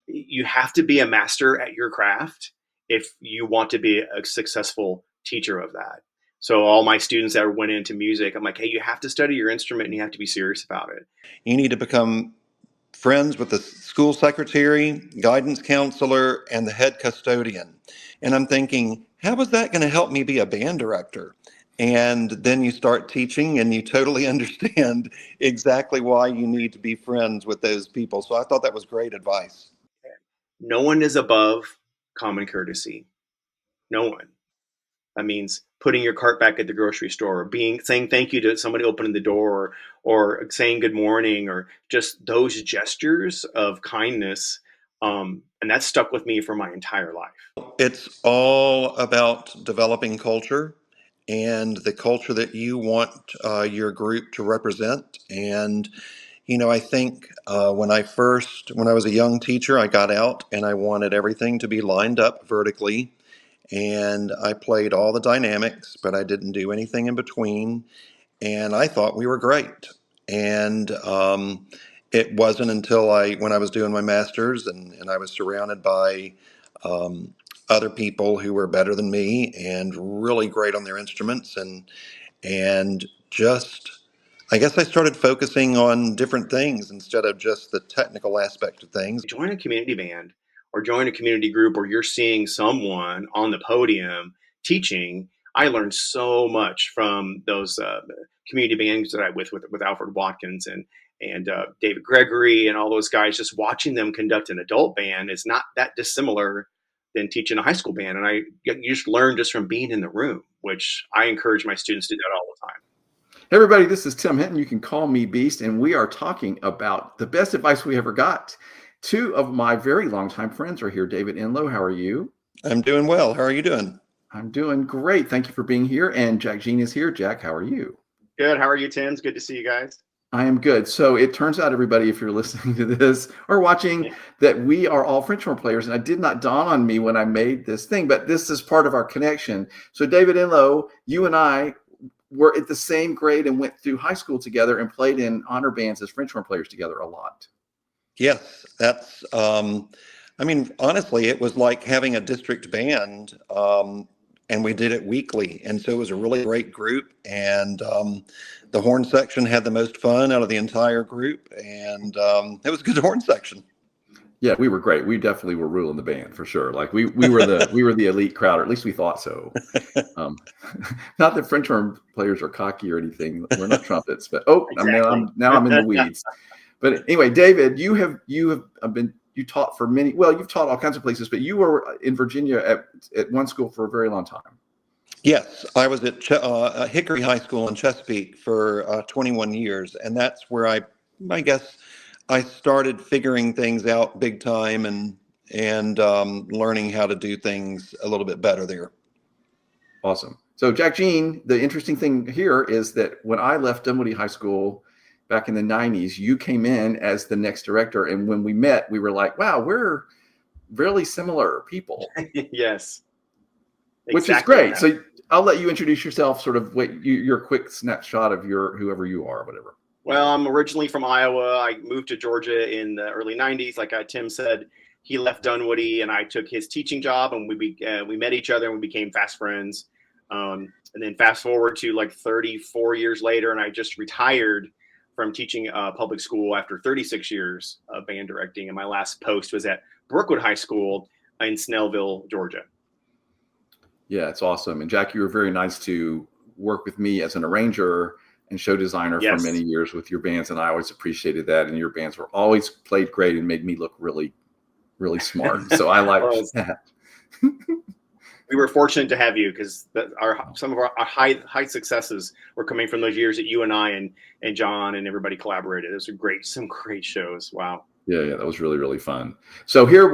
you have to be a master at your craft if you want to be a successful teacher of that. So all my students that went into music, I'm like, hey, you have to study your instrument and you have to be serious about it. You need to become friends with the school secretary, guidance counselor, and the head custodian. And I'm thinking, how is that going to help me be a band director? And then you start teaching and you totally understand exactly why you need to be friends with those people. So I thought that was great advice. No one is above common courtesy. No one. That means putting your cart back at the grocery store, or saying thank you to somebody opening the door, or saying good morning, or just those gestures of kindness. And that's stuck with me for my entire life. It's all about developing culture and the culture that you want your group to represent. And I think when I was a young teacher, I got out and I wanted everything to be lined up vertically. And I played all the dynamics, but I didn't do anything in between. And I thought we were great. And it wasn't until when I was doing my master's and I was surrounded by um, other people who were better than me and really great on their instruments and just I guess I started focusing on different things instead of just the technical aspect of things. Join a community band or join a community group where you're seeing someone on the podium teaching. I learned so much from those community bands that I with Alfred Watkins and David Gregory and all those guys. Just watching them conduct an adult band is not that dissimilar than teaching a high school band, and you just learn just from being in the room, which I encourage my students to do that all the time. Hey everybody, this is Tim Hinton. You can call me Beast, and we are talking about the best advice we ever got. Two of my very longtime friends are here. David Enlow, how are you? I'm doing well. How are you doing? I'm doing great. Thank you for being here. And Jack Jean is here. Jack, how are you? Good. How are you, Tim? It's good to see you guys. I am good. So it turns out, everybody, if you're listening to this or watching, that we are all French horn players. And it did not dawn on me when I made this thing, but this is part of our connection. So David Enlow, you and I were at the same grade and went through high school together and played in honor bands as French horn players together a lot. Yes, that's, honestly, it was like having a district band, and we did it weekly. And so it was a really great group. And the horn section had the most fun out of the entire group. And it was a good horn section. Yeah, we were great. We definitely were ruling the band for sure. Like we were the elite crowd, or at least we thought so. Not that French horn players are cocky or anything. We're not trumpets, but exactly. I'm in the weeds. But anyway, David, you taught for you've taught all kinds of places, but you were in Virginia at one school for a very long time. Yes, I was at Hickory High School in Chesapeake for 21 years, and that's where I guess I started figuring things out big time and learning how to do things a little bit better there. Awesome. So Jack Jean, the interesting thing here is that when I left Dunwoody High School back in the 90s, you came in as the next director. And when we met, we were like, wow, we're really similar people. Yes. Which is great. That. So I'll let you introduce yourself, sort of your quick snapshot of whoever you are, whatever. Well, I'm originally from Iowa. I moved to Georgia in the early 90s. Like Tim said, he left Dunwoody and I took his teaching job, and we met each other and we became fast friends. And then fast forward to like 34 years later, and I just retired from teaching public school after 36 years of band directing. And my last post was at Brookwood High School in Snellville, Georgia. Yeah, it's awesome. And Jack, you were very nice to work with me as an arranger and show designer for many years with your bands. And I always appreciated that. And your bands were always played great and made me look really, really smart. So I liked that. We were fortunate to have you because some of our high successes were coming from those years that you and I and John and everybody collaborated. Those were some great shows. Wow. Yeah, that was really, really fun. So here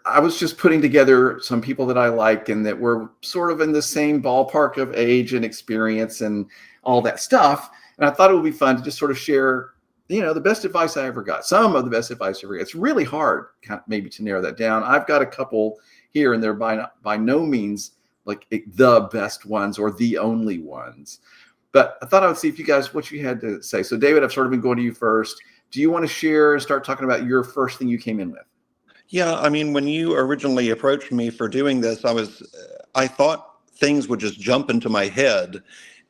I was just putting together some people that I like and that were sort of in the same ballpark of age and experience and all that stuff. And I thought it would be fun to just sort of share, the best advice I ever got. Some of the best advice I ever got. It's really hard maybe to narrow that down. I've got a couple here, and they're by no means like the best ones or the only ones. But I thought I would see what you had to say. So David, I've sort of been going to you first. Do you want to share and start talking about your first thing you came in with? Yeah, I mean, when you originally approached me for doing this, I thought things would just jump into my head,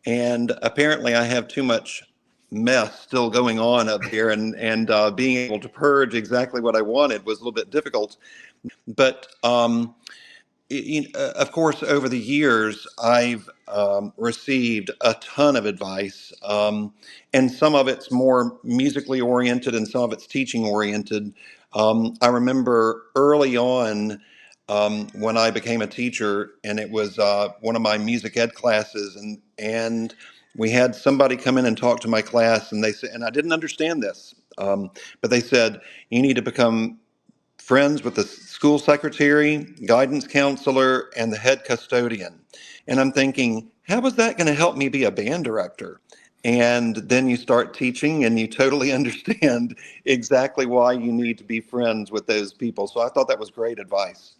and apparently I have too much mess still going on up here, and being able to purge exactly what I wanted was a little bit difficult. But of course, over the years, I've received a ton of advice, and some of it's more musically oriented, and some of it's teaching oriented. I remember early on when I became a teacher, and it was one of my music ed classes, and we had somebody come in and talk to my class, and they said, and I didn't understand this, but they said, you need to become friends with the school secretary, guidance counselor, and the head custodian. And I'm thinking, how is that going to help me be a band director? And then you start teaching and you totally understand exactly why you need to be friends with those people. So I thought that was great advice.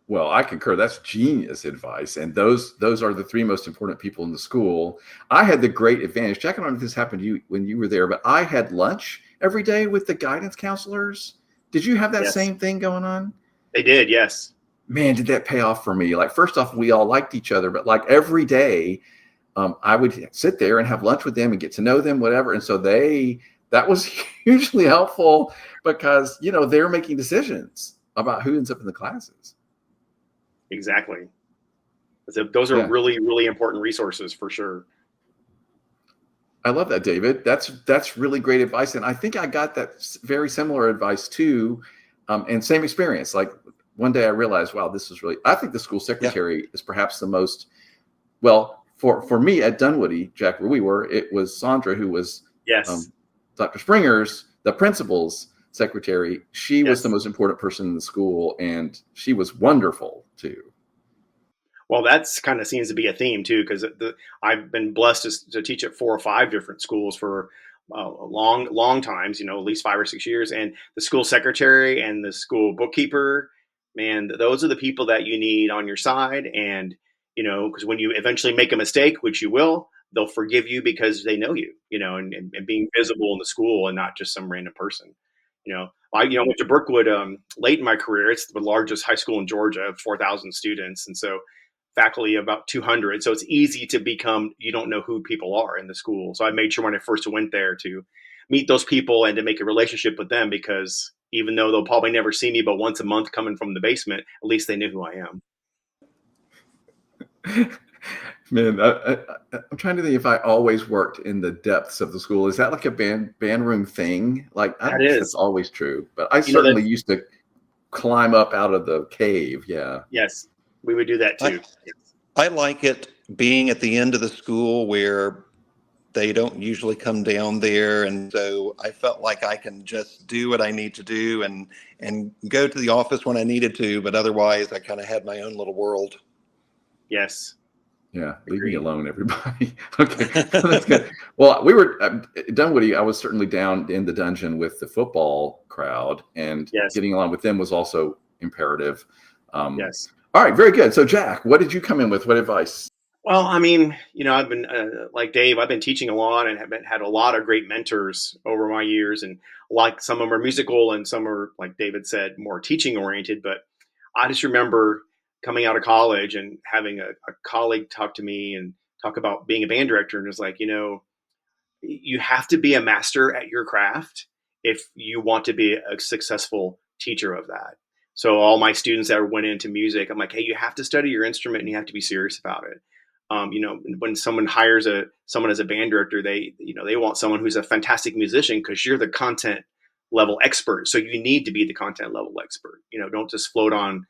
Well, I concur. That's genius advice. And those are the three most important people in the school. I had the great advantage. Jack, I don't know if this happened to you when you were there, but I had lunch every day with the guidance counselors. Did you have that Yes, same thing going on? they did. Yes, Man, did that pay off for me? Like, first off, we all liked each other, but like every day, I would sit there and have lunch with them and get to know them, whatever. And so that was hugely helpful because, they're making decisions about who ends up in the classes. exactly. So those are Yeah. really, really important resources for sure. I love that, David. That's really great advice, and I think I got that very similar advice too, and same experience. Like one day I realized, wow, this is really. I think the school Yeah. secretary is perhaps the most well for me at Dunwoody, Jack, where we were. It was Sandra who was Yes, um, Dr. Springer's, the principal's secretary. She was the yes. most important person in the school, and she was wonderful too. Well, that's kind of seems to be a theme too, because I've been blessed to teach at 4 or 5 different schools for long, long times. At least 5 or 6 years. And the school secretary and the school bookkeeper, man, those are the people that you need on your side. And because when you eventually make a mistake, which you will, they'll forgive you because they know you. And being visible in the school and not just some random person. I went to Brookwood late in my career. It's the largest high school in Georgia, 4,000 students, and so faculty about 200. So it's easy to become, you don't know who people are in the school. So I made sure when I first went there to meet those people and to make a relationship with them, because even though they'll probably never see me but once a month coming from the basement, at least they knew who I am. Man, I'm trying to think if I always worked in the depths of the school. Is that like a band room thing? Like, I don't That know if that's is, always true, but I that certainly used to climb up out of the cave. Yeah. yes, we would do that I, too. Yes. I like it being at the end of the school where they don't usually come down there, and so I felt like I can just do what I need to do and go to the office when I needed to, but otherwise I kind of had my own little world. Yes. Yeah. Leave me Agreed. alone, everybody. Okay. That's good. Well, we were at Dunwoody. I was certainly down in the dungeon with the football crowd, and Yes. getting along with them was also imperative. Um, Yes. all right. Very good. So, Jack, what did you come in with? What advice? Well, I mean, I've been like Dave. I've been teaching a lot and had a lot of great mentors over my years, and like some of them are musical and some are, like David said, more teaching oriented. But I just remember coming out of college and having a colleague talk to me and talk about being a band director, and it's like, you have to be a master at your craft if you want to be a successful teacher of that. So all my students that went into music, I'm like, hey, you have to study your instrument and you have to be serious about it. When someone hires someone as a band director, they want someone who's a fantastic musician because you're the content level expert. So you need to be the content level expert. Don't just float on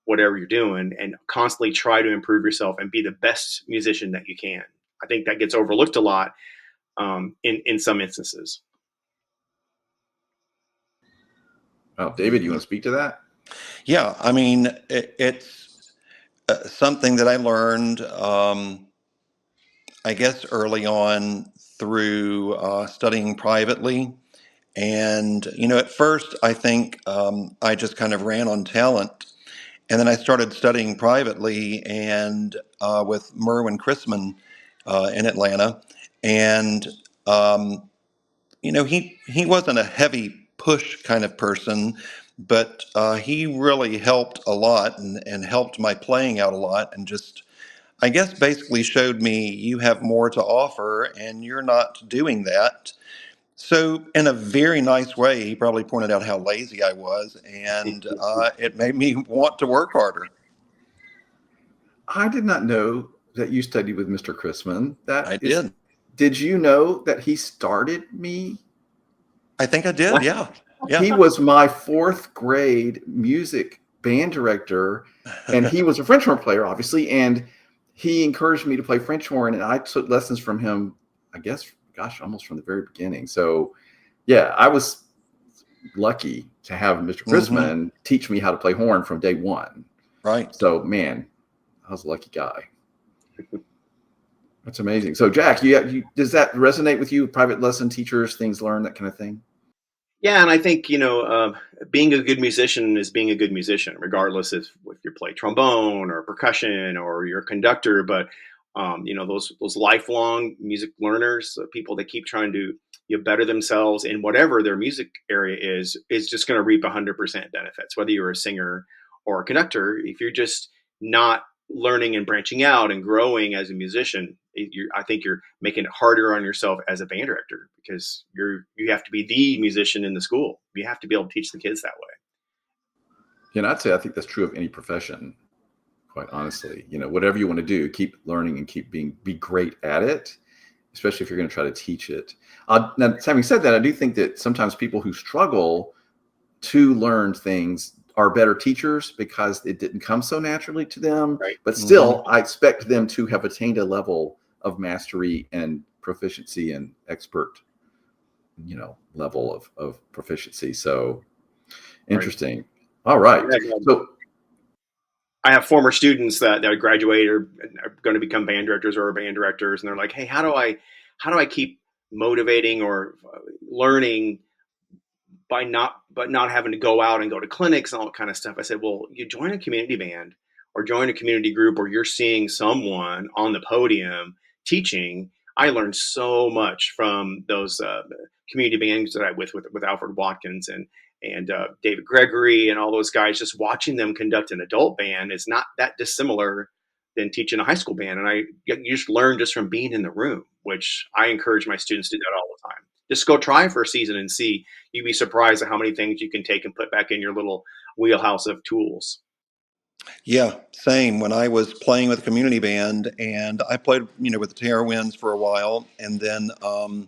whatever you're doing, and constantly try to improve yourself and be the best musician that you can. I think that gets overlooked a lot in some instances. Oh, David, you want to speak to that? Yeah, I mean, it's something that I learned, I guess, early on through studying privately. And, at first, I think I just kind of ran on talent. And then I started studying privately and with Merwin Chrisman in Atlanta. And, he wasn't a heavy push kind of person, but he really helped a lot and helped my playing out a lot, and just, I guess, basically showed me you have more to offer and you're not doing that. So, in a very nice way, he probably pointed out how lazy I was, and it made me want to work harder. I did not know that you studied with Mr. Chrisman. I did. Did you know that he started me? I think I did. Yeah. Yeah. He was my fourth grade music band director, and he was a French horn player, obviously. And he encouraged me to play French horn, and I took lessons from him, I guess, gosh, almost from the very beginning. So, yeah, I was lucky to have Mr. Chrisman teach me how to play horn from day one. Right. So, man, I was a lucky guy. That's amazing. So, Jack, does that resonate with you? Private lesson teachers, things learned, that kind of thing? Yeah, and I think being a good musician is being a good musician, regardless if you play trombone or percussion or you're a conductor. But those lifelong music learners, people that keep trying to better themselves in whatever their music area is just going to reap 100% benefits. Whether you're a singer or a conductor, if you're just not learning and branching out and growing as a musician, I think you're making it harder on yourself as a band director, because you have to be the musician in the school. You have to be able to teach the kids that way. And I'd say I think that's true of any profession, quite honestly. Whatever you want to do, keep learning and be great at it, especially if you're going to try to teach it. Now, having said that, I do think that sometimes people who struggle to learn things are better teachers because it didn't come so naturally to them. Right. But still, I expect them to have attained a level of mastery and proficiency and expert, level of proficiency. So interesting. Right. All right. So I have former students that graduate or are going to become band directors or band directors, and they're like, "Hey, how do I keep motivating or learning by not having to go out and go to clinics and all that kind of stuff?" I said, "Well, you join a community band or join a community group, or you're seeing someone on the podium teaching." I learned so much from those community bands that I with Alfred Watkins and David Gregory and all those guys. Just watching them conduct an adult band is not that dissimilar than teaching a high school band. And you just learn just from being in the room, which I encourage my students to do that all the time. Just go try for a season and see. You'd be surprised at how many things you can take and put back in your little wheelhouse of tools. Yeah, same. When I was playing with a community band, and I played, with the Terra Winds for a while, and then, and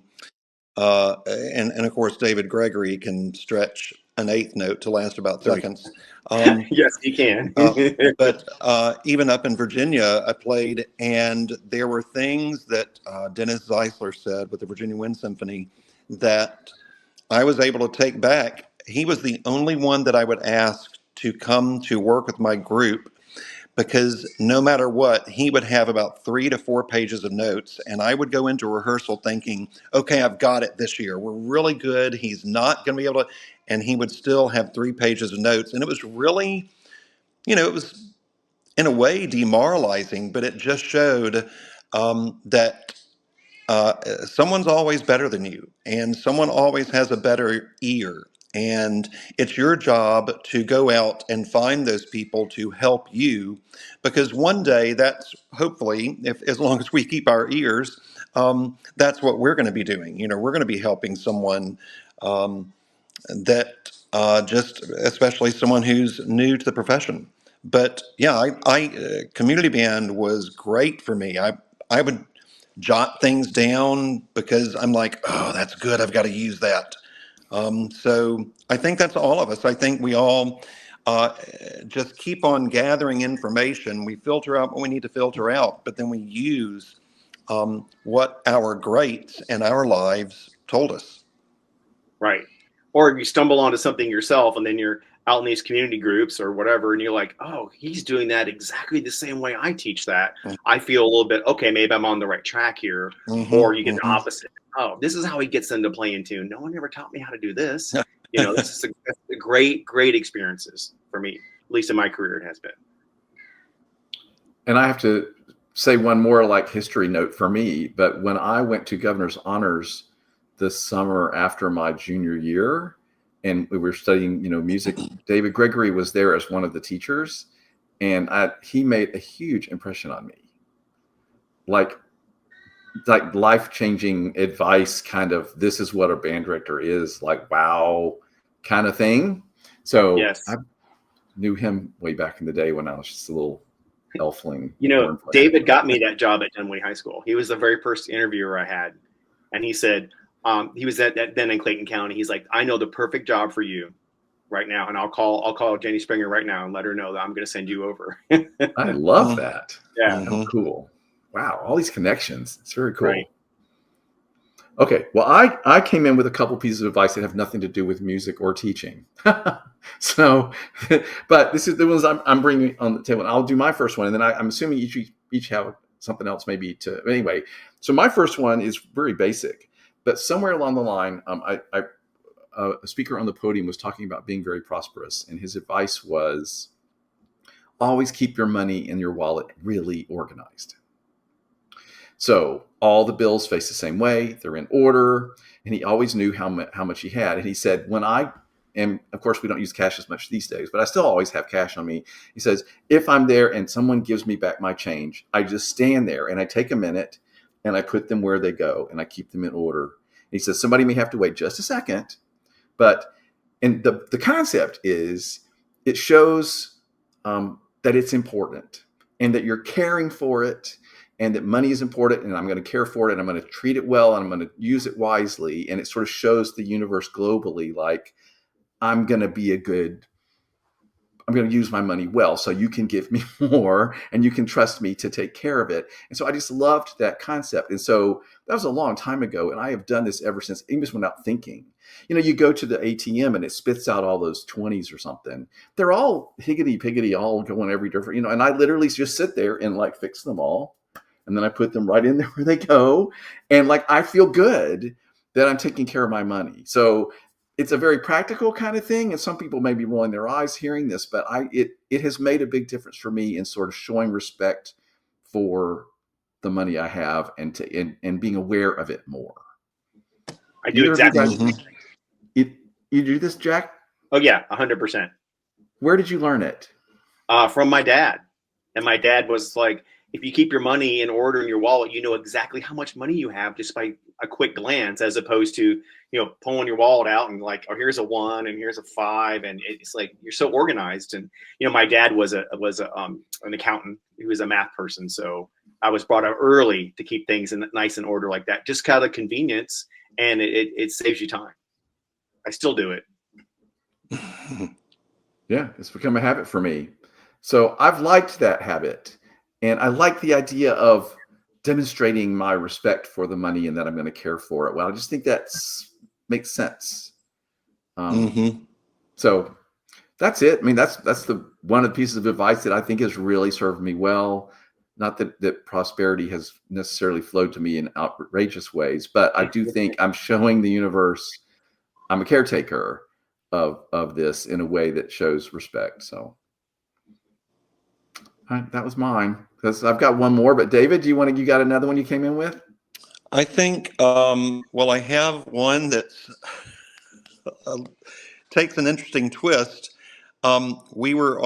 of course, David Gregory can stretch an eighth note to last about seconds. Yes, you can. But even up in Virginia, I played, and there were things that Dennis Zeisler said with the Virginia Wind Symphony that I was able to take back. He was the only one that I would ask to come to work with my group, because no matter what, he would have about 3 to 4 pages of notes, and I would go into rehearsal thinking, okay, I've got it this year. We're really good. He's not going to be able to, and he would still have 3 pages of notes. And it was really, it was in a way demoralizing, but it just showed that someone's always better than you, and someone always has a better ear. And it's your job to go out and find those people to help you, because one day that's hopefully, if as long as we keep our ears, that's what we're going to be doing. We're going to be helping someone that just, especially someone who's new to the profession. But yeah, I community band was great for me. I would jot things down because I'm like, oh, that's good. I've got to use that. So I think that's all of us. I think we all just keep on gathering information. We filter out what we need to filter out, but then we use what our greats and our lives told us. Right. Or you stumble onto something yourself, and then you're out in these community groups or whatever, and you're like, oh, he's doing that exactly the same way I teach that. I feel a little bit, okay, maybe I'm on the right track here. Or you get the opposite. Oh, this is how he gets them to play in tune. No one ever taught me how to do this. This is a great experiences for me, at least in my career it has been. And I have to say one more like history note for me, but when I went to Governor's Honors this summer after my junior year, and we were studying, music. David Gregory was there as one of the teachers, and he made a huge impression on me. Like life-changing advice, kind of, this is what a band director is, like, wow, kind of thing. So Yes. I knew him way back in the day when I was just a little elfling. David got me that job at Dunwoody High School. He was the very first interviewer I had. And he said, he was then in Clayton County. He's like, I know the perfect job for you right now. And I'll call Jenny Springer right now and let her know that I'm going to send you over. I love that. Yeah. Oh, cool. Wow. All these connections. It's very cool. Right. Okay. Well, I came in with a couple pieces of advice that have nothing to do with music or teaching. So, but this is the ones I'm bringing on the table. And I'll do my first one, and then I'm assuming each have something else maybe to. Anyway, so my first one is very basic, but somewhere along the line, a speaker on the podium was talking about being very prosperous, and his advice was always keep your money in your wallet really organized. So all the bills face the same way, they're in order, and he always knew how much he had. And he said, and of course we don't use cash as much these days, but I still always have cash on me. He says, if I'm there and someone gives me back my change, I just stand there and I take a minute and I put them where they go and I keep them in order. And he says, somebody may have to wait just a second, and the concept is it shows that it's important and that you're caring for it, and that money is important, and I'm going to care for it, and I'm going to treat it well, and I'm going to use it wisely. And it sort of shows the universe globally, like, I'm going to use my money well, so you can give me more and you can trust me to take care of it. And so I just loved that concept. And so that was a long time ago, and I have done this ever since, even without thinking. You go to the ATM and it spits out all those 20s or something. They're all higgity-piggity, all going every different, and I literally just sit there and like fix them all. And then I put them right in there where they go. And like, I feel good that I'm taking care of my money. So it's a very practical kind of thing. And some people may be rolling their eyes hearing this, but it has made a big difference for me in sort of showing respect for the money I have and being aware of it more. I do exactly. You do this, Jack? Oh yeah, 100%. Where did you learn it? From my dad. And my dad was like, if you keep your money in order in your wallet, you know exactly how much money you have just by a quick glance, as opposed to, pulling your wallet out and like, oh, here's a 1 and here's a 5. And it's like, you're so organized. And, my dad was an accountant. He was a math person. So I was brought up early to keep things nice in order like that, just kind of convenience. And it saves you time. I still do it. Yeah, it's become a habit for me. So I've liked that habit. And I like the idea of demonstrating my respect for the money and that I'm going to care for it well. I just think that makes sense. So that's it. I mean, that's one of the pieces of advice that I think has really served me well. Not that prosperity has necessarily flowed to me in outrageous ways, but I do think I'm showing the universe I'm a caretaker of this in a way that shows respect. So that was mine. Because I've got one more, but David, you got another one you came in with? I think, I have one that takes an interesting twist. We were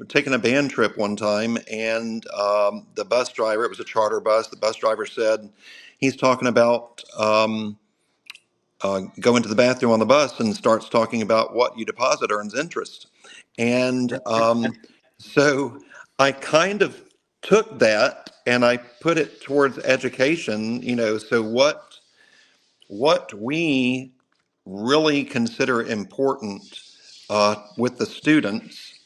taking a band trip one time, and the bus driver, it was a charter bus, the bus driver said, he's talking about going to the bathroom on the bus and starts talking about what you deposit earns interest. And so I kind of took that and I put it towards education, so what we really consider important with the students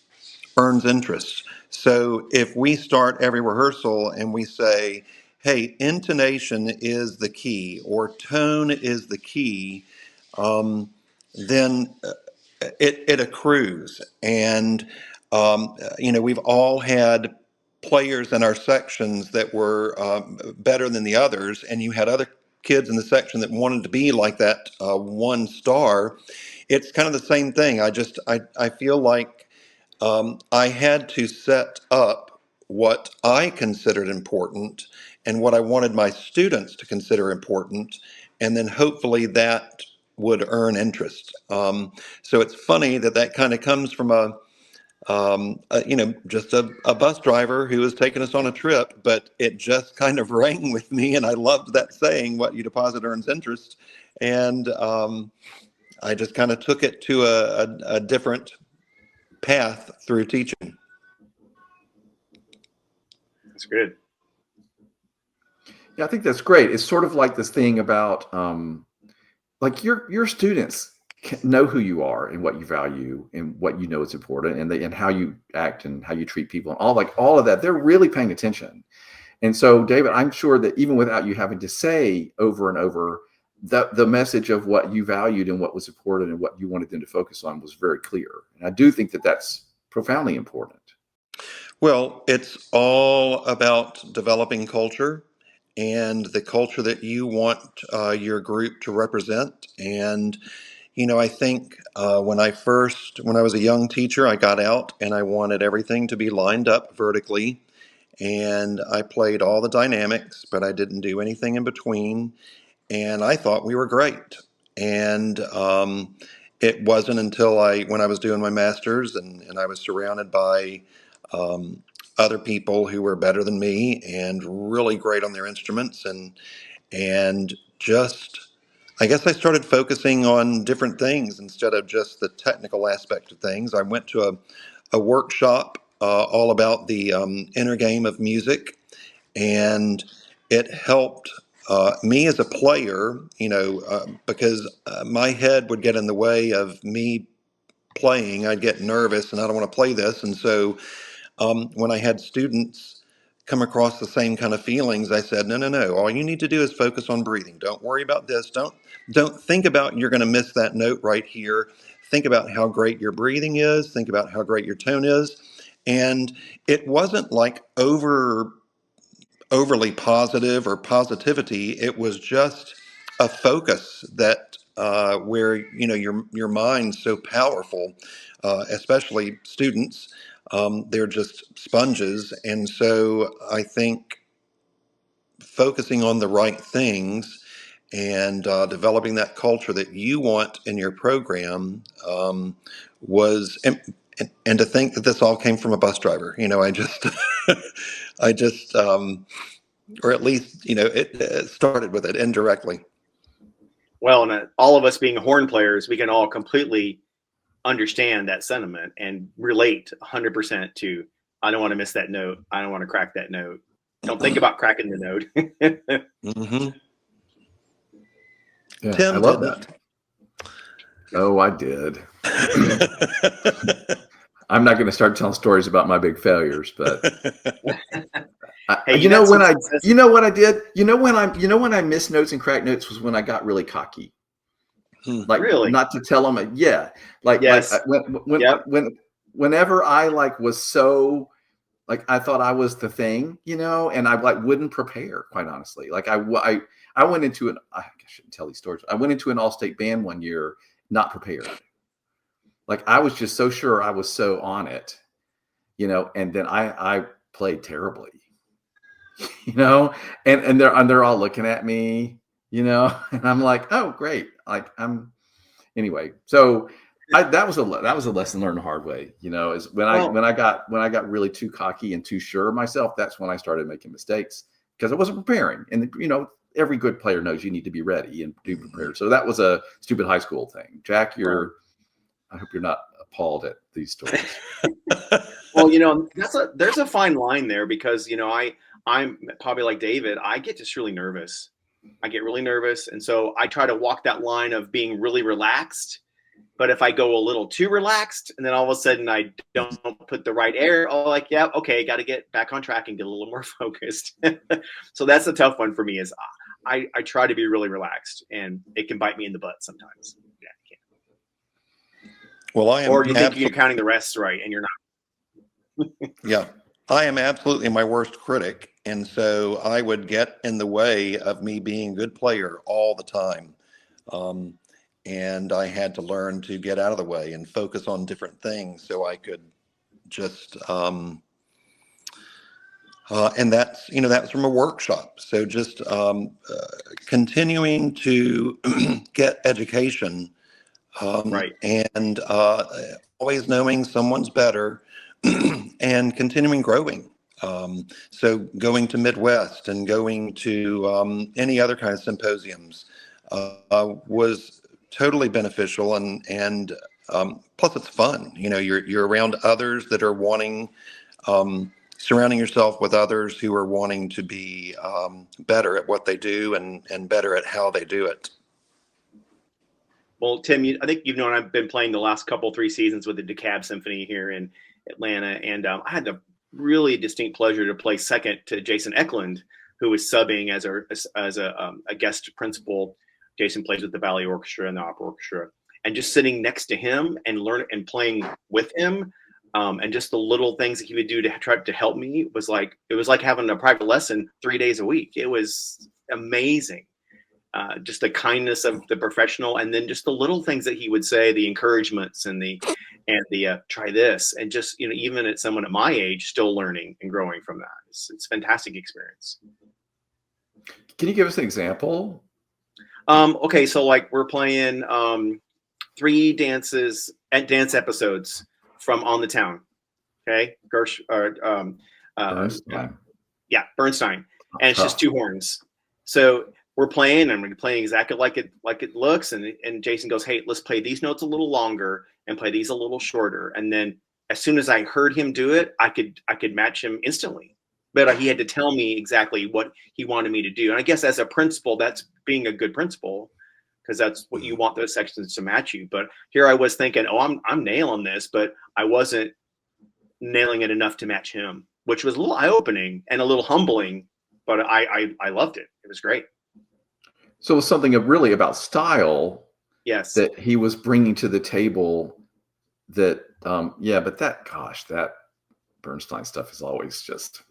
earns interest. So if we start every rehearsal and we say, hey, intonation is the key or tone is the key, then it accrues. And, we've all had players in our sections that were better than the others, and you had other kids in the section that wanted to be like that one star. It's kind of the same thing. I feel like I had to set up what I considered important and what I wanted my students to consider important, and then hopefully that would earn interest. So it's funny that that kind of comes from just a bus driver who was taking us on a trip, but it just kind of rang with me, and I loved that saying, "What you deposit earns interest," and I just kind of took it to a different path through teaching. That's good. Yeah, I think that's great. It's sort of like this thing about like your students know who you are and what you value and what you know is important, and how you act and how you treat people, and all of that. They're really paying attention. And so, David, I'm sure that even without you having to say over and over, the message of what you valued and what was important and what you wanted them to focus on was very clear. And I do think that that's profoundly important. Well, it's all about developing culture and the culture that you want your group to represent. And, I think when I was a young teacher, I got out and I wanted everything to be lined up vertically. And I played all the dynamics, but I didn't do anything in between. And I thought we were great. And it wasn't until when I was doing my master's and I was surrounded by um, other people who were better than me and really great on their instruments, and just I guess I started focusing on different things instead of just the technical aspect of things. I went to a workshop all about the inner game of music, and it helped me as a player, because my head would get in the way of me playing. I'd get nervous and I don't want to play this. And so when I had students come across the same kind of feelings, I said, no, no, no. All you need to do is focus on breathing. Don't worry about this. Don't think about you're going to miss that note right here. Think about how great your breathing is. Think about how great your tone is. And it wasn't like overly positive or positivity. It was just a focus that where your mind's so powerful, especially students. They're just sponges, and so I think focusing on the right things and developing that culture that you want in your program was. And to think that this all came from a bus driver, I just, I just, or at least it started with it indirectly. Well, and all of us being horn players, we can all completely understand that sentiment and relate 100% to, I don't want to miss that note. I don't want to crack that note. Don't think about cracking the note. Mm-hmm. Yeah, Tim I love didn't. that. Oh, I did. I'm not going to start telling stories about my big failures, but Hey, you know what I did? When I missed notes and cracked notes was when I got really cocky. Like, really? not to tell them, yeah. Like, yes. Whenever I was so, I thought I was the thing, and I wouldn't prepare, quite honestly. Like I went into I shouldn't tell these stories. I went into an all-state band one year, not prepared. Like I was just so sure I was so on it, and then I played terribly, and they're all looking at me, and I'm like, oh, great. Anyway. So that was a lesson learned the hard way, is when I got really too cocky and too sure of myself, that's when I started making mistakes because I wasn't preparing. And, every good player knows you need to be ready and be prepared. So that was a stupid high school thing. Jack, I hope you're not appalled at these stories. Well, there's a fine line there because, I'm probably like David, I get just really nervous. I get really nervous. And so I try to walk that line of being really relaxed. But if I go a little too relaxed and then all of a sudden I don't put the right air, yeah, okay, got to get back on track and get a little more focused. So that's a tough one for me is I try to be really relaxed and it can bite me in the butt sometimes. Yeah, it can. Well, I am. Or you think you're counting the rests right and you're not. Yeah, I am absolutely my worst critic. And so I would get in the way of me being a good player all the time. And I had to learn to get out of the way and focus on different things so I could just And that's, that's from a workshop. So just continuing to get education, Right. and always knowing someone's better, and continuing growing. So going to Midwest and going to any other kind of symposiums was totally beneficial, and plus it's fun. You're around others that are wanting, surrounding yourself with others who are wanting to be better at what they do, and better at how they do it. Well, Tim, I think you've known I've been playing the last couple, 3 seasons with the DeKalb Symphony here in Atlanta, and I had the really distinct pleasure to play second to Jason Eklund, who was subbing as a guest principal. Jason plays with the Valley Orchestra and the Opera Orchestra, and just sitting next to him and learn and playing with him, and just the little things that he would do to try to help me it was like having a private lesson 3 days a week. It was amazing. Just the kindness of the professional, and then just the little things that he would say, the encouragements and the try this, and just even at someone at my age still learning and growing from that. It's a fantastic experience. Can you give us an example? Okay, so like we're playing 3 dance episodes from On the Town. Okay, Bernstein. Yeah, Bernstein, and it's just 2 horns. So we're playing, and we're playing exactly like it looks, and Jason goes, "Hey, let's play these notes a little longer and play these a little shorter." And then as soon as I heard him do it, I could match him instantly. But he had to tell me exactly what he wanted me to do. And I guess as a principal, that's being a good principal, because that's what you want those sections to match you. But here I was thinking, oh, I'm nailing this, but I wasn't nailing it enough to match him, which was a little eye-opening and a little humbling, but I loved it. It was great. So it was something really about style, Yes, that he was bringing to the table. That but that Bernstein stuff is always just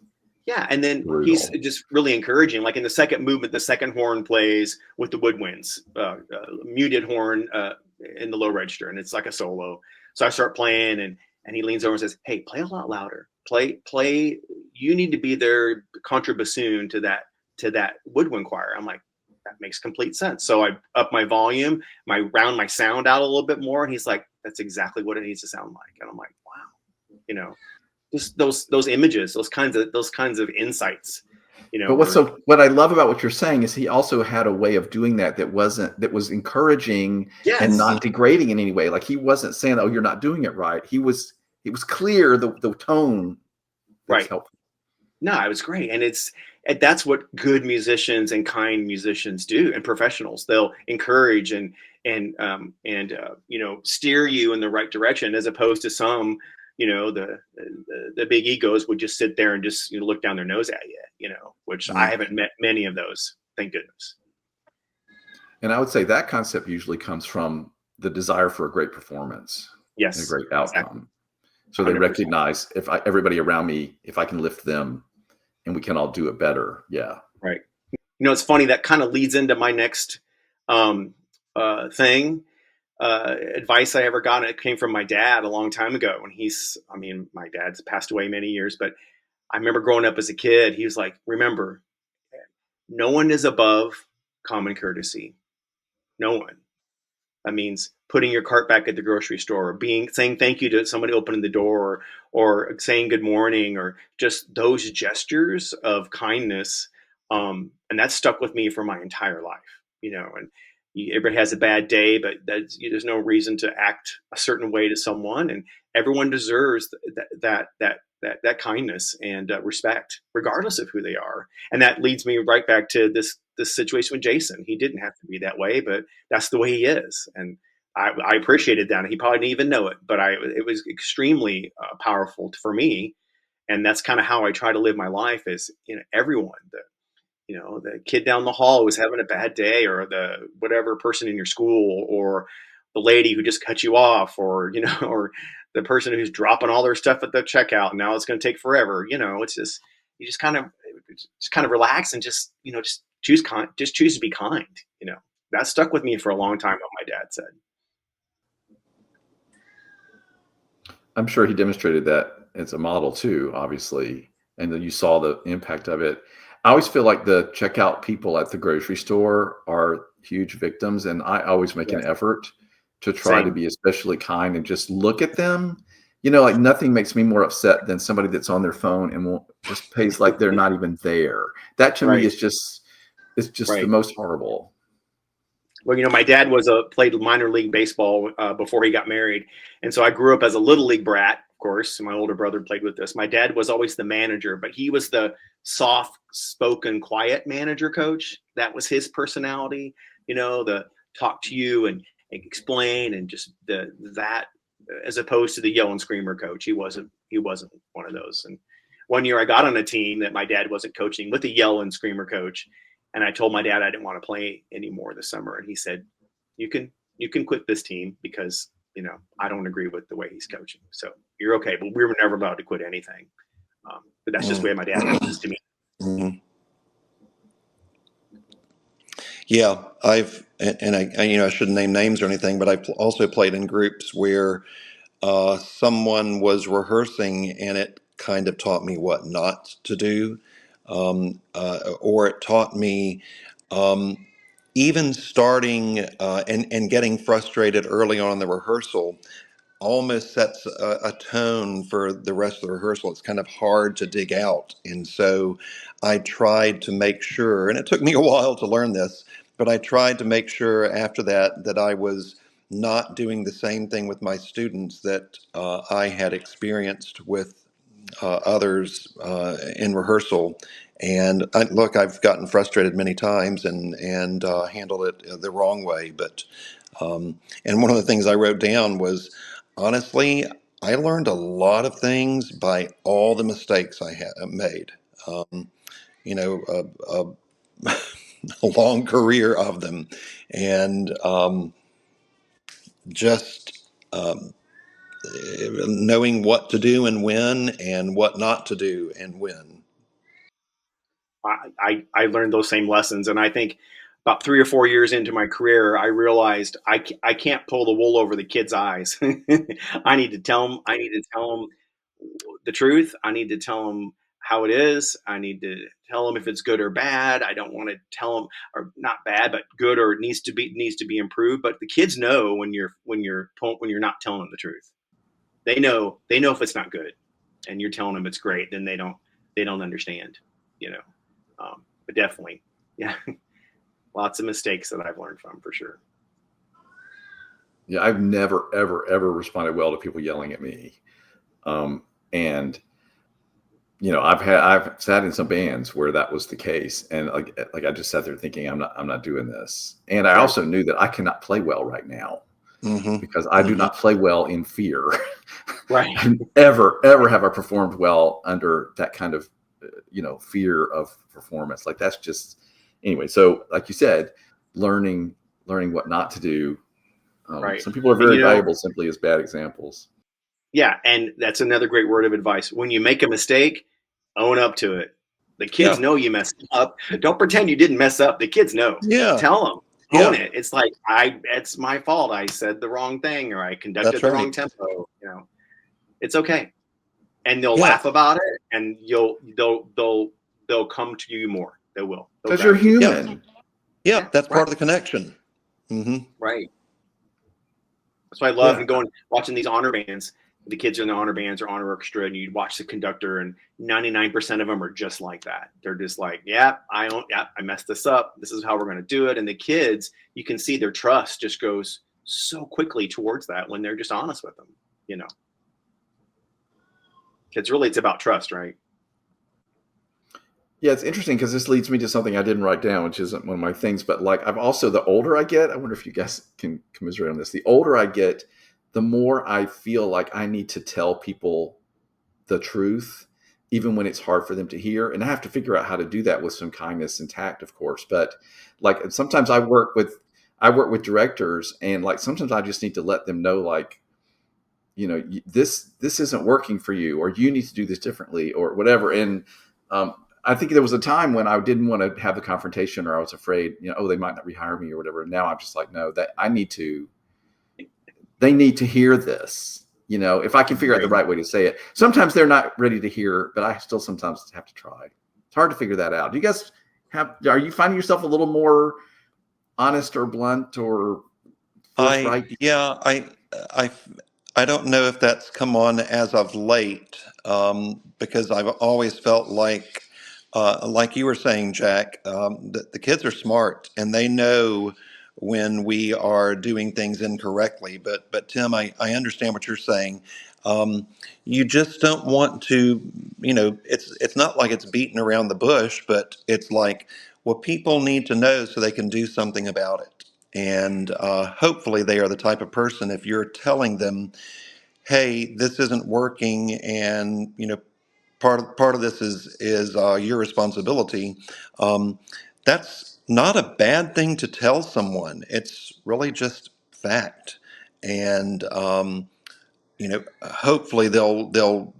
yeah. And then brutal. he's just really encouraging. Like in the second movement, the second horn plays with the woodwinds, muted horn in the low register, and it's like a solo. So I start playing, and he leans over and says, "Hey, play a lot louder. Play. You need to be their contrabassoon to that woodwind choir." I'm like, that makes complete sense. So I up my volume, round my sound out a little bit more, and he's like, "That's exactly what it needs to sound like." And I'm like, wow, just those images, those kinds of insights, But what I love about what you're saying is he also had a way of doing that was encouraging, yes, and not degrading in any way. Like he wasn't saying, "Oh, you're not doing it right." It was clear, the tone. right. Helpful. No, it was great, and that's what good musicians and kind musicians do, and professionals. They'll encourage and steer you in the right direction, as opposed to some, the big egos would just sit there and just look down their nose at you, which I haven't met many of those, thank goodness. And I would say that concept usually comes from the desire for a great performance, Yes, and a great outcome. exactly. So they 100%. recognize everybody around me, if I can lift them, and we can all do it better. Yeah. Right. It's funny, that kind of leads into my next thing. Advice I ever got, it came from my dad a long time ago. And my dad's passed away many years, but I remember growing up as a kid, he was like, "Remember, no one is above common courtesy. No one." That means putting your cart back at the grocery store, saying thank you to somebody opening the door, or saying good morning, or just those gestures of kindness. And that stuck with me for my entire life, and everybody has a bad day, but there's no reason to act a certain way to someone, and everyone deserves that kindness and respect, regardless of who they are. And that leads me right back to this situation with Jason. He didn't have to be that way, but that's the way he is, and I appreciated that. He probably didn't even know it, but it was extremely powerful for me, and that's kind of how I try to live my life. Is everyone, the kid down the hall who's having a bad day, or the whatever person in your school, or the lady who just cut you off, or or the person who's dropping all their stuff at the checkout, and now it's going to take forever. It's just, you just kind of relax, and just choose to be kind. That stuck with me for a long time, what my dad said. I'm sure he demonstrated that as a model too, obviously, and then you saw the impact of it. I always feel like the checkout people at the grocery store are huge victims, and I always make an Yes. effort to try to Same. be especially kind and just look at them. Like nothing makes me more upset than somebody that's on their phone and won't just pays like they're not even there. That to me Right. is just it's just the Right. most horrible. Well, my dad played minor league baseball before he got married, and so I grew up as a little league brat. Of course, my older brother played with us. My dad was always the manager, but he was the soft-spoken, quiet manager coach. That was his personality. The talk to you and explain, and just that, as opposed to the yell and screamer coach. He wasn't one of those. And one year I got on a team that my dad wasn't coaching with a yell and screamer coach. And I told my dad I didn't want to play anymore this summer. And he said, you can quit this team because, I don't agree with the way he's coaching. So you're okay. But we were never allowed to quit anything. But that's just the way my dad was to me. Mhm. Yeah, I shouldn't name names or anything, but also played in groups where someone was rehearsing and it kind of taught me what not to do, or it taught me um, even starting and getting frustrated early on in the rehearsal almost sets a tone for the rest of the rehearsal. It's kind of hard to dig out. And so I tried to make sure, and it took me a while to learn this, but I tried to make sure after that I was not doing the same thing with my students that I had experienced with others in rehearsal. And look, I've gotten frustrated many times and handled it the wrong way. But and one of the things I wrote down was, honestly, I learned a lot of things by all the mistakes I had made. Um, you know, a long career of them, and just knowing what to do and when, and what not to do and when. I learned those same lessons. And I think about 3 or 4 years into my career, I realized I can't pull the wool over the kids' eyes. I need to tell them the truth. I need to tell them how it is. I need to tell them if it's good or bad. I don't want to tell them, or not bad, but good, or it needs to be improved. But the kids know when you're not telling them the truth. They know if it's not good, and you're telling them it's great. Then they don't understand. You know. But definitely, yeah, lots of mistakes that I've learned from, for sure. Yeah, I've never, ever, ever responded well to people yelling at me. And I've sat in some bands where that was the case, and like I just sat there thinking, I'm not doing this. And I Right. also knew that I cannot play well right now Hmm. because I do Hmm. not play well in fear. Right. And ever have I performed well under that kind of fear of performance. Like that's just anyway. So like you said, learning what not to do. Right. Some people are And very valuable simply as bad examples. yeah, and that's another great word of advice. When you make a mistake, own up to it. The kids Yeah, know you messed up. Don't pretend you didn't mess up. The kids know. yeah, Tell them. Own yeah. it. It's like it's my fault. I said the wrong thing, or I That's conducted the wrong right. tempo. It's okay, and they'll Yeah, laugh about it, and they'll come to you more. They will. They'll Because you're gravitate yeah, towards you. human. yeah. Yeah. That's Right. part of the connection. Hmm. Right. That's why I love Yeah, and going watching these honor bands. The kids are in the honor bands or honor orchestra, and you watch the conductor, and 99% of them are just like that. They're just like, yeah, I messed this up. This is how we're going to do it. And the kids, you can see their trust just goes so quickly towards that when they're just honest with them. You know, Kids, really, it's about trust, right? Yeah, it's interesting because this leads me to something I didn't write down, which isn't one of my things. But like, I've also, the older I get, I wonder if you guys can commiserate on this. The older I get, the more I feel like I need to tell people the truth, even when it's hard for them to hear. And I have to figure out how to do that with some kindness and tact, of course. But like, sometimes I work with directors, and like sometimes I just need to let them know, like, this isn't working for you, or you need to do this differently, or whatever. And I think there was a time when I didn't want to have the confrontation, or I was afraid, oh, they might not rehire me or whatever. And now I'm just like, no, that they need to hear this, You know, if I can figure out the right way to say it. Sometimes they're not ready to hear, but I still sometimes have to try. It's hard to figure that out. Do you guys are you finding yourself a little more honest or blunt or forthright? I I don't know if that's come on as of late, because I've always felt like you were saying, Jack, that the kids are smart and they know when we are doing things incorrectly. But Tim, I understand what you're saying. Um, you just don't want to, it's not like it's beating around the bush, but it's like, well, people need to know so they can do something about it. And hopefully they are the type of person, if you're telling them, hey, this isn't working, and part of this is your responsibility. Um, that's not a bad thing to tell someone. It's really just fact, and hopefully they'll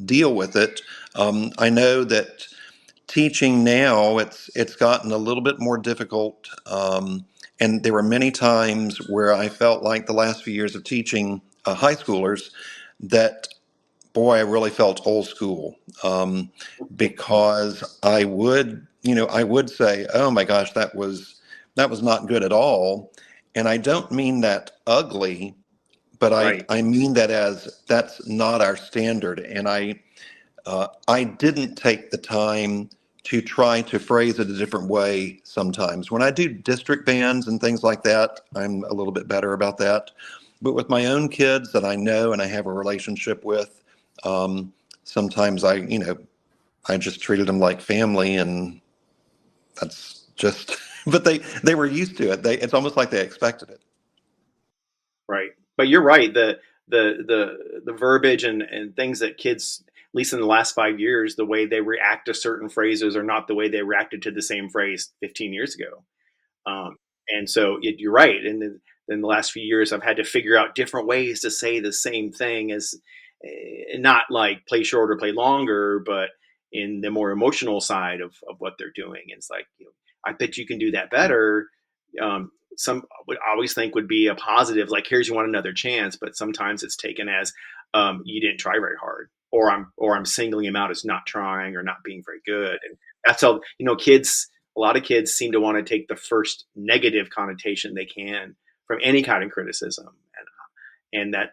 deal with it. I know that teaching now, it's gotten a little bit more difficult, and there were many times where I felt like the last few years of teaching high schoolers that, boy, I really felt old school, because I would say, oh my gosh, that was not good at all, and I don't mean that ugly, but Right. I mean that as that's not our standard, and I didn't take the time to try to phrase it a different way sometimes. When I do district bands and things like that, I'm a little bit better about that. But with my own kids that I know and I have a relationship with, um, sometimes I just treated them like family, and that's just, but they were used to it. It's almost like they expected it. Right. But you're right. The verbiage and things that kids, at least in the last 5 years, the way they react to certain phrases are not the way they reacted to the same phrase 15 years ago. And so you're right. And then in the last few years, I've had to figure out different ways to say the same thing, as not like play shorter, play longer, but in the more emotional side of what they're doing. It's like, I bet you can do that better. Some would always think would be a positive, like, here's, you want another chance, but sometimes it's taken as, you didn't try very hard, or I'm singling him out as not trying or not being very good. And that's how, kids, a lot of kids seem to want to take the first negative connotation they can from any kind of criticism.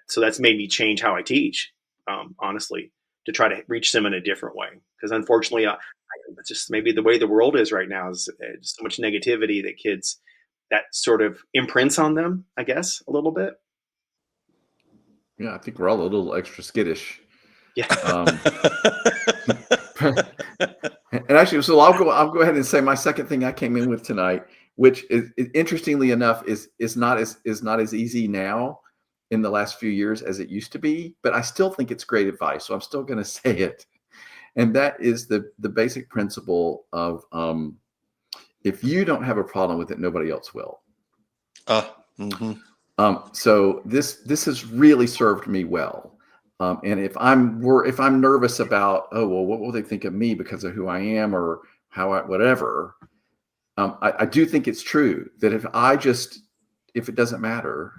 So that's made me change how I teach, honestly, to try to reach them in a different way. Because unfortunately, it's just maybe the way the world is right now, is just so much negativity that kids, that sort of imprints on them, I guess, a little bit. Yeah, I think we're all a little extra skittish. Yeah. And actually, so I'll go ahead and say my second thing I came in with tonight, which is interestingly enough is not as easy now in the last few years as it used to be, but I still think it's great advice, so I'm still going to say it. And that is the basic principle of, if you don't have a problem with it, nobody else will. Mhm. So this has really served me well. And if I'm nervous about, oh well, what will they think of me because of who I am or whatever, I do think it's true that if it doesn't matter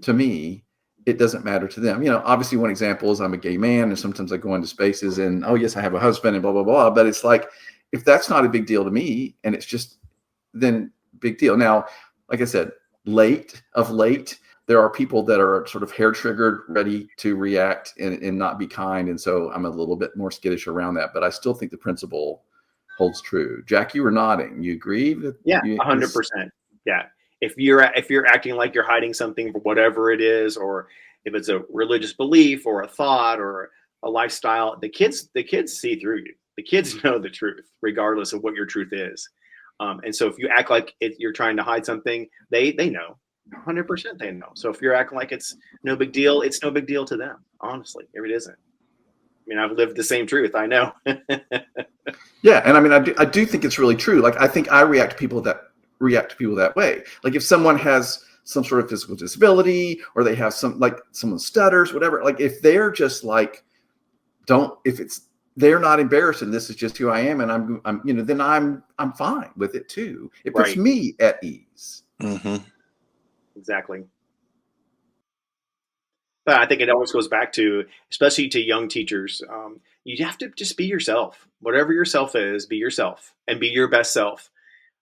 to me, it doesn't matter to them. Obviously one example is I'm a gay man, and sometimes I go into spaces and, oh yes, I have a husband and blah blah blah. But it's like, if that's not a big deal to me, and it's just, then big deal. Now, like I said, of late, there are people that are sort of hair triggered, ready to react and not be kind. And so I'm a little bit more skittish around that, but I still think the principle holds true. Jack, you were nodding. You agree that? Yeah, 100%. Yeah. If you're acting like you're hiding something for whatever it is, or if it's a religious belief or a thought or a lifestyle, the kids see through you. The kids know the truth, regardless of what your truth is. And so if you act like you're trying to hide something, they know. 100% they know. So if you're acting like it's no big deal, it's no big deal to them. Honestly, if it isn't. I mean, I've lived the same truth. I know. Yeah, and I mean, I do think it's really true. Like, I think I react to people that way. Like, if someone has some sort of physical disability, or they have someone stutters, whatever. Like, if they're just like, they're not embarrassed, and this is just who I am, and I'm then I'm fine with it too. It puts Right. me at ease. Mm-hmm. Exactly. But I think it always goes back to, especially to young teachers, you have to just be yourself. Whatever yourself is, be yourself and be your best self.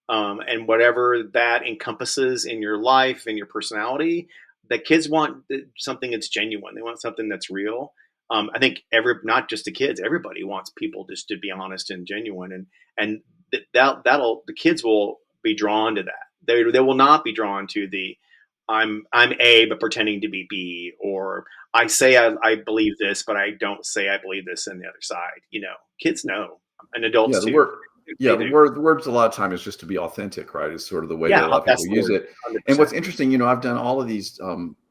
And whatever that encompasses in your life and your personality, the kids want something that's genuine. They want something that's real. I think not just the kids, everybody wants people just to be honest and genuine, and that'll the kids will be drawn to that. They will not be drawn to the I'm A but pretending to be B, or I say I believe this but I don't say I believe this in the other side. Kids know, and Yeah, adults the too. word. Yeah, They the do. word. The words a lot of time is just to be authentic, right? Is sort of the way that a Yeah, lot of people that's the use word. it. And 100%. what's interesting, I've done all of these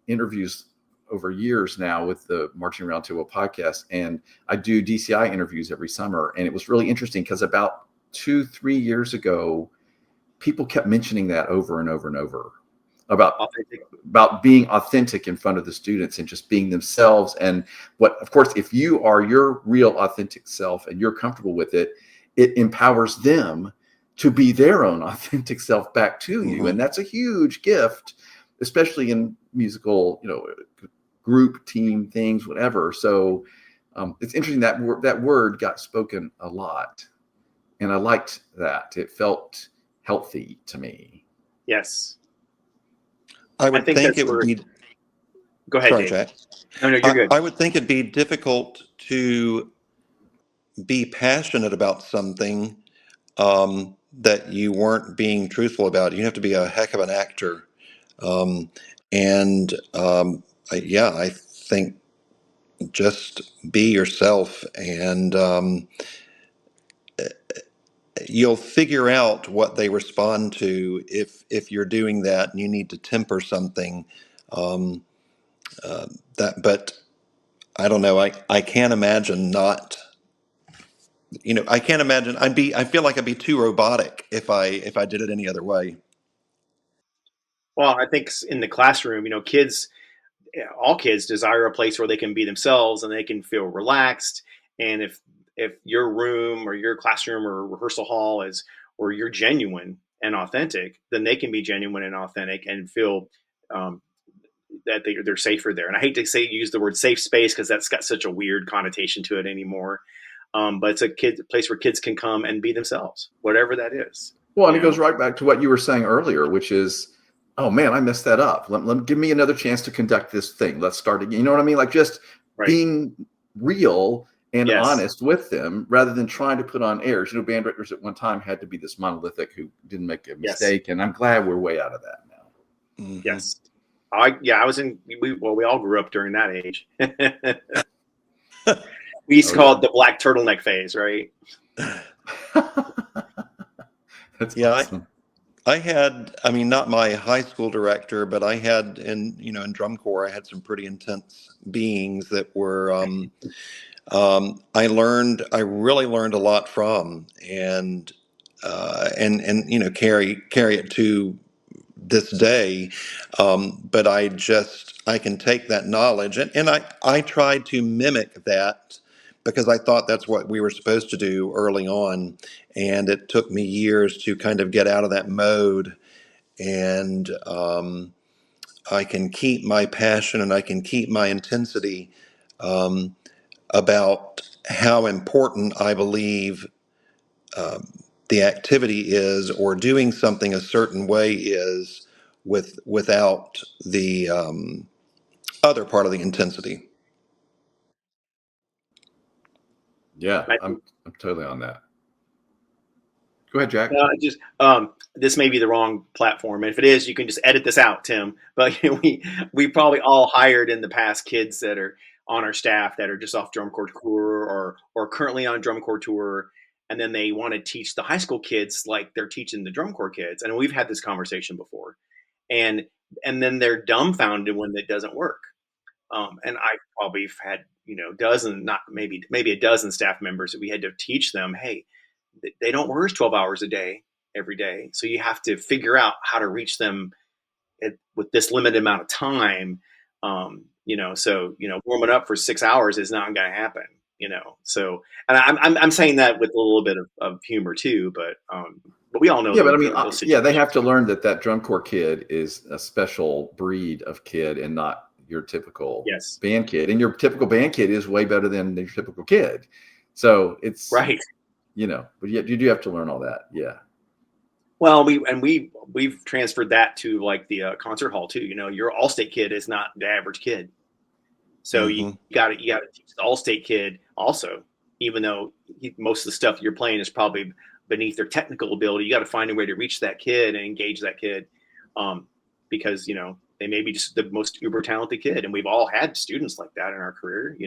interviews over years now with the Marching Roundtable podcast, and I do DCI interviews every summer. And it was really interesting because about 2-3 years ago, people kept mentioning that over and over and over about Authentic. about being authentic in front of the students and just being themselves. And of course, if you are your real authentic self and you're comfortable with it, it empowers them to be their own authentic self back to you. Hmm. And that's a huge gift, especially in musical, group, team things, whatever. So it's interesting that that word got spoken a lot. And I liked that. It felt healthy to me. Yes. I I would think think that's it would where. be, Go ahead, sorry, Dave. Jack. No, you're good. I would think it'd be difficult to be passionate about something that you weren't being truthful about. You have to be a heck of an actor. Um, and yeah, I think just be yourself, and you'll figure out what they respond to if you're doing that and you need to temper something. Um, but I don't know. I can't imagine not. I can't imagine. I feel like I'd be too robotic if I did it any other way. Well, I think in the classroom, all kids desire a place where they can be themselves and they can feel relaxed. And if your room or your classroom or rehearsal hall is where you're genuine and authentic, then they can be genuine and authentic and feel um, that they're safer there. And I hate to use the word safe space because that's got such a weird connotation to it anymore. But it's a place where kids can come and be themselves, whatever that is. Well, and You it goes know, right back to what you were saying earlier, which is, oh man, I messed that up. Give me another chance to conduct this thing. Let's start again. You know what I mean? Like just right? being real and Yes, honest with them rather than trying to put on airs. Band directors at one time had to be this monolithic who didn't make a yes, mistake. And I'm glad we're way out of that now. Hmm. yes. I was in. We all grew up during that age. We used Oh, to call yeah. it the black turtleneck phase, right? That's Yeah, awesome. I had, I mean, not my high school director, but I had in drum corps, I had some pretty intense beings that were, I really learned a lot from, and carry it to this day. But I can take that knowledge, and I tried to mimic that because I thought that's what we were supposed to do early on. And it took me years to kind of get out of that mode, and I can keep my passion and I can keep my intensity um, about how important I believe the activity is, or doing something a certain way is, without the other part of the intensity. Yeah, I I'm totally on that. Go ahead, Jack. just this may be the wrong platform. And if it is, you can just edit this out, Tim. But we probably all hired in the past kids that are on our staff that are just off drum corps tour or currently on drum corps tour, and then they want to teach the high school kids like they're teaching the drum corps kids. And we've had this conversation before, and and then they're dumbfounded when it doesn't work. And I probably had dozen, not maybe a dozen staff members that we had to teach them, hey, they don't rehearse 12 hours a day every day, so you have to figure out how to reach them with this limited amount of time. So warming up for 6 hours is not going to happen. So and I'm saying that with a little bit of humor too, but we all know Yeah, but I mean, those yeah, they situations. have to learn that that drum corps kid is a special breed of kid and not your typical Yes. band kid, and your typical band kid is way better than your typical kid. So it's Right. but yet you do have to learn all that. Yeah. Well, we've transferred that to like the concert hall too. Your All-State kid is not the average kid. So you got to teach the All-State kid also, even though most of the stuff you're playing is probably beneath their technical ability. You got to find a way to reach that kid and engage that kid, because they may be just the most uber talented kid, and we've all had students like that in our career.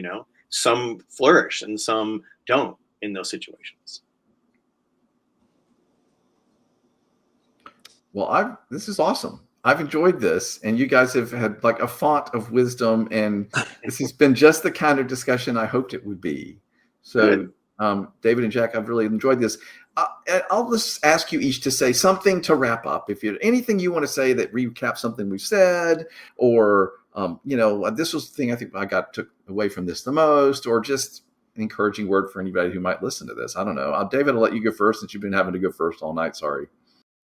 Some flourish and some don't in those situations. Well, this is awesome. I've enjoyed this, and you guys have had like a font of wisdom, and this has been just the kind of discussion I hoped it would be. So, David and Jack, I've really enjoyed this. I'll just ask you each to say something to wrap up. If you anything you want to say that recaps something we've said, or this was the thing I think I took away from this the most, or just an encouraging word for anybody who might listen to this. I don't know. David, I'll let you go first since you've been having to go first all night. Sorry.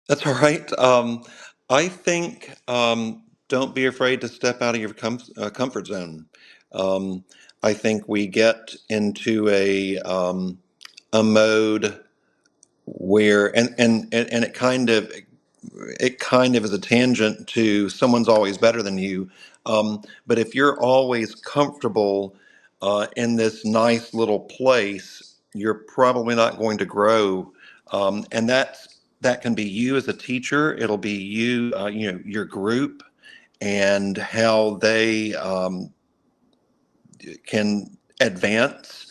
That's all right. I think don't be afraid to step out of your comfort zone. I think we get into a mode where, and it kind of is a tangent to someone's always better than you. But if you're always comfortable in this nice little place, you're probably not going to grow. And that can be you as a teacher. It'll be you, your group, and how they can advance.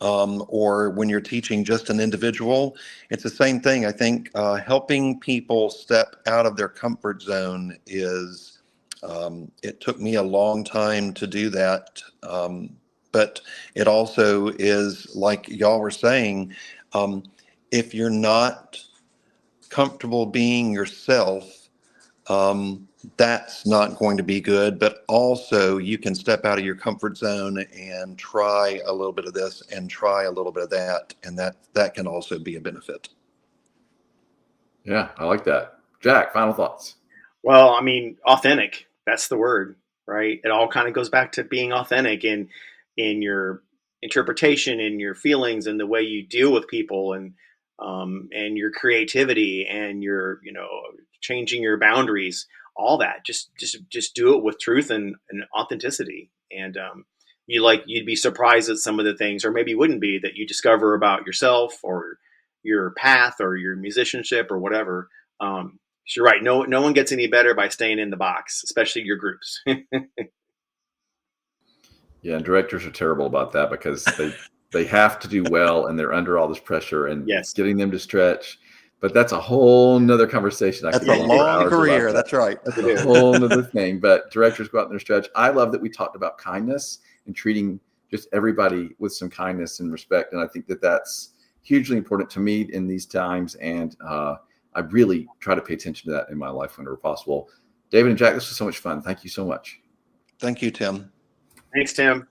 Or when you're teaching just an individual, it's the same thing. I think helping people step out of their comfort zone is, it took me a long time to do that. But it also is, like y'all were saying, if you're not comfortable being yourself, that's not going to be good. But also you can step out of your comfort zone and try a little bit of this and try a little bit of that, and that can also be a benefit. Yeah, I like that. Jack, final thoughts. Well, I mean, authentic, that's the word, right? It all kind of goes back to being authentic in your interpretation, in your feelings, and the way you deal with people, and your creativity, and your changing your boundaries, all that. Just do it with truth and authenticity, and you'd be surprised at some of the things, or maybe you wouldn't be, that you discover about yourself or your path or your musicianship or whatever. You're right. No one gets any better by staying in the box, especially your groups. Yeah, and directors are terrible about that because they have to do well, and they're under all this pressure, and Yes. getting them to stretch. But that's a whole nother conversation. That's a long career. That's right. That's a whole nother thing. But directors go out there and stretch. I love that we talked about kindness and treating just everybody with some kindness and respect. And I think that that's hugely important to me in these times. And I really try to pay attention to that in my life whenever possible. David and Jack, this was so much fun. Thank you so much. Thank you, Tim. Thanks, Tim.